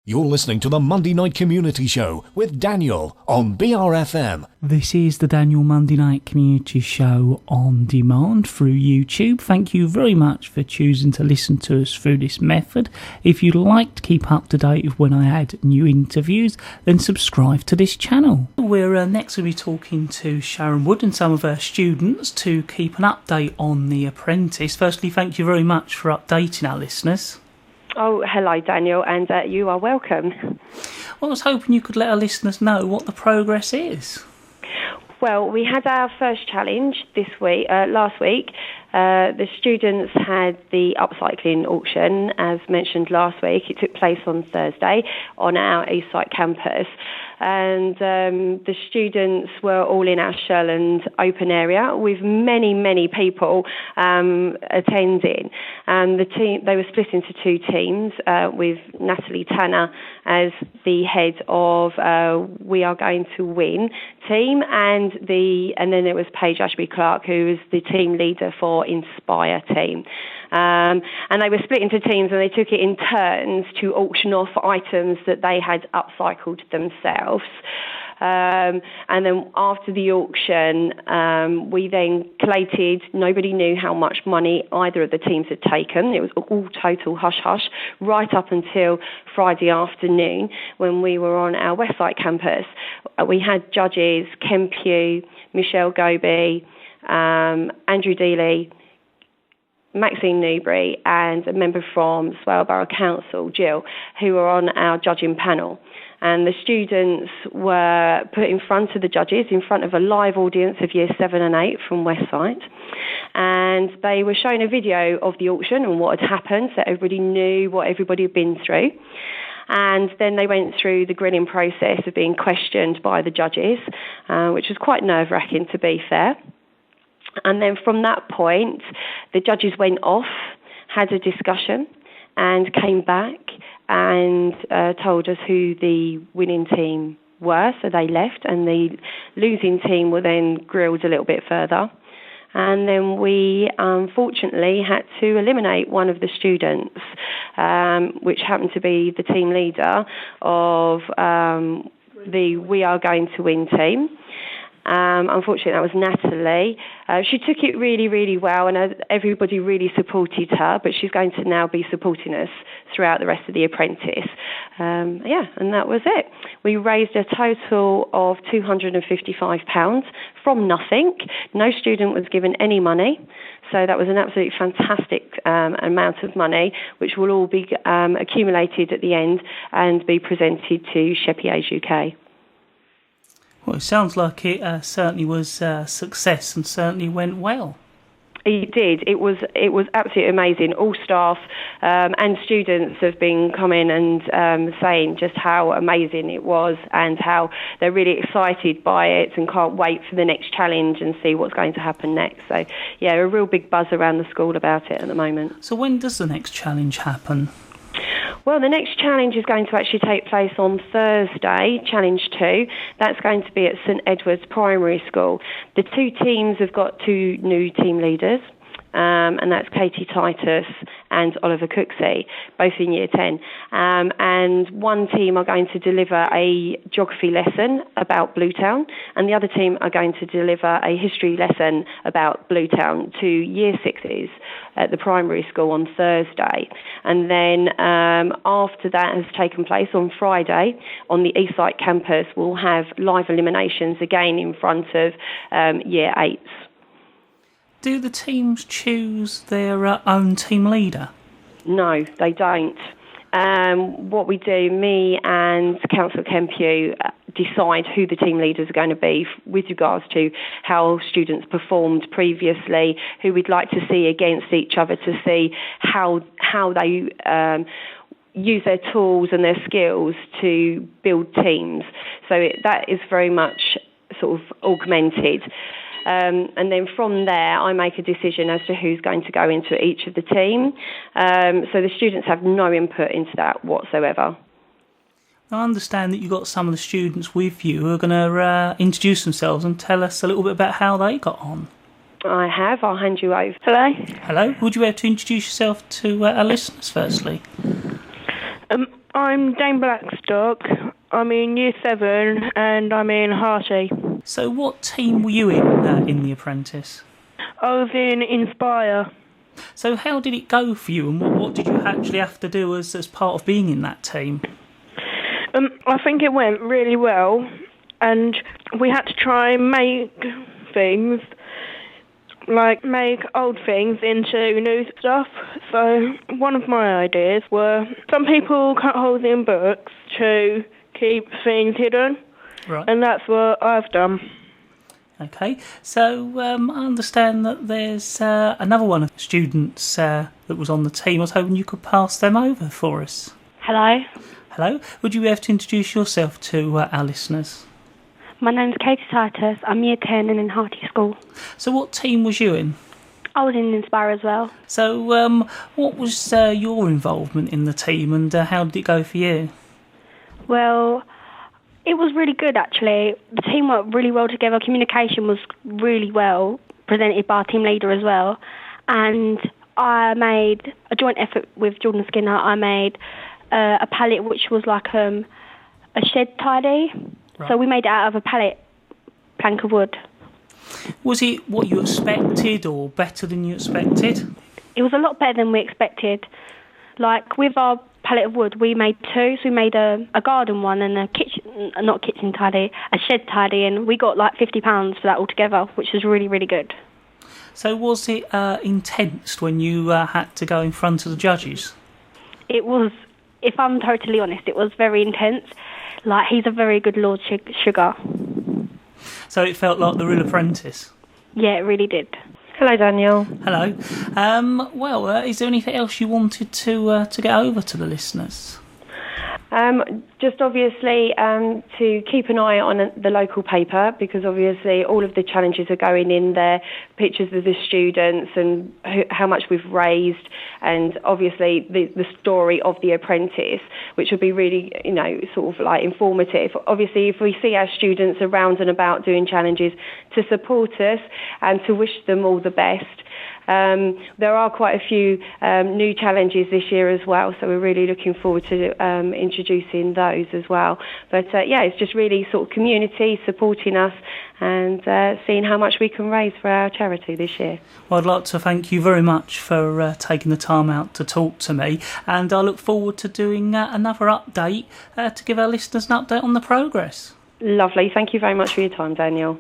You're listening to the Monday Night Community Show with Daniel on BRFM. This is the Daniel Monday Night Community Show on demand through YouTube. Thank you very much for choosing to listen to us through this method. If you'd like to keep up to date with when I add new interviews, then subscribe to this channel. We're next going to be talking to Sharon Wood and some of her students to keep an update on the Apprentice. Firstly, thank you very much for updating our listeners. Oh, hello, Daniel, and you are welcome. Well, I was hoping you could let our listeners know what the progress is. Well, we had our first challenge last week. The students had the upcycling auction, as mentioned last week. It took place on Thursday on our Eastside campus. And the students were all in our shell and open area with many people attending. They were split into two teams with Natalie Tanner as the head of We Are Going to Win team, and then there was Paige Ashby-Clark, who was the team leader for Inspire team. And they were split into teams, and they took it in turns to auction off items that they had upcycled themselves. And then after the auction, we then collated. Nobody knew how much money either of the teams had taken. It was all total hush-hush right up until Friday afternoon when we were on our Westside campus. We had judges, Ken Pugh, Michelle Goby, Andrew Dealey, Maxine Newbury, and a member from Swale Borough Council, Jill, who were on our judging panel. And the students were put in front of the judges, in front of a live audience of Year 7 and 8 from Westside. And they were showing a video of the auction and what had happened, so everybody knew what everybody had been through. And then they went through the grilling process of being questioned by the judges, which was quite nerve-wracking, to be fair. And then from that point, the judges went off, had a discussion, and came back and told us who the winning team were. So they left, and the losing team were then grilled a little bit further. And then we unfortunately had to eliminate one of the students, which happened to be the team leader of the We Are Going to Win team. Unfortunately, that was Natalie. She took it really well, and everybody really supported her, but she's going to now be supporting us throughout the rest of the Apprentice. And that was it. We raised a total of £255 from nothing. No student was given any money, so that was an absolutely fantastic amount of money, which will all be accumulated at the end and be presented to Sheppey Age UK. Well, it sounds like it certainly was a success and certainly went well. It did. It was absolutely amazing. All staff and students have been coming and saying just how amazing it was and how they're really excited by it and can't wait for the next challenge and see what's going to happen next. So, yeah, a real big buzz around the school about it at the moment. So when does the next challenge happen? Well, the next challenge is going to actually take place on Thursday, Challenge 2. That's going to be at St Edward's Primary School. The two teams have got two new team leaders, and that's Katie Titus and Oliver Cooksey, both in Year 10. And one team are going to deliver a geography lesson about Bluetown, and the other team are going to deliver a history lesson about Bluetown to Year 6s at the primary school on Thursday. And then after that has taken place on Friday, on the Eastside campus, we'll have live eliminations again in front of Year 8s. Do the teams choose their own team leader? No, they don't. What we do, me and Councillor Ken Pugh decide who the team leaders are going to be with regards to how students performed previously, who we'd like to see against each other to see how they use their tools and their skills to build teams. So that is very much sort of augmented. And then from there, I make a decision as to who's going to go into each of the team. So the students have no input into that whatsoever. I understand that you've got some of the students with you who are going to introduce themselves and tell us a little bit about how they got on. I have. I'll hand you over. Hello. Hello. Would you be able to introduce yourself to our listeners firstly? I'm Dane Blackstock. I'm in Year 7 and I'm in Hearty. So what team were you in The Apprentice? I was in Inspire. So how did it go for you, and what did you actually have to do as part of being in that team? I think it went really well, and we had to try and make things, like make old things into new stuff. So one of my ideas were, some people cut holes in books to keep things hidden, Right. and that's what I've done. Okay, so I understand that there's another one of the students that was on the team. I was hoping you could pass them over for us. Hello, Hello, would you be able to introduce yourself to our listeners? my name's Katie Titus. I'm Year 10 and in Hearty School. So what team was you in? I was in Inspire as well. So what was your involvement in the team, and how did it go for you? Well, it was really good actually. The team worked really well together. Communication was really well presented by our team leader as well. And I made a joint effort with Jordan Skinner. I made a palette which was like a shed tidy. Right. So we made it out of a pallet plank of wood. Was it what you expected or better than you expected? It was a lot better than we expected. Like with our pallet of wood, we made two. So we made a garden one and a kitchen tidy, a shed tidy, and we got like £50 for that altogether, which was really, really good. So was it intense when you had to go in front of the judges? It was, if I'm totally honest, it was very intense. Like, he's a very good Lord Sugar. So it felt like the real Apprentice? Yeah, it really did. Hello, Daniel. Hello. Is there anything else you wanted to get over to the listeners? Just obviously to keep an eye on the local paper, because obviously all of the challenges are going in there, pictures of the students and how much we've raised, and obviously the story of The Apprentice, which will be really, sort of like informative. Obviously, if we see our students around and about doing challenges, to support us and to wish them all the best. There are quite a few new challenges this year as well, so we're really looking forward to introducing those as well. But it's just really sort of community supporting us and seeing how much we can raise for our charity this year. Well, I'd like to thank you very much for taking the time out to talk to me, and I look forward to doing another update to give our listeners an update on the progress. Lovely. Thank you very much for your time, Daniel.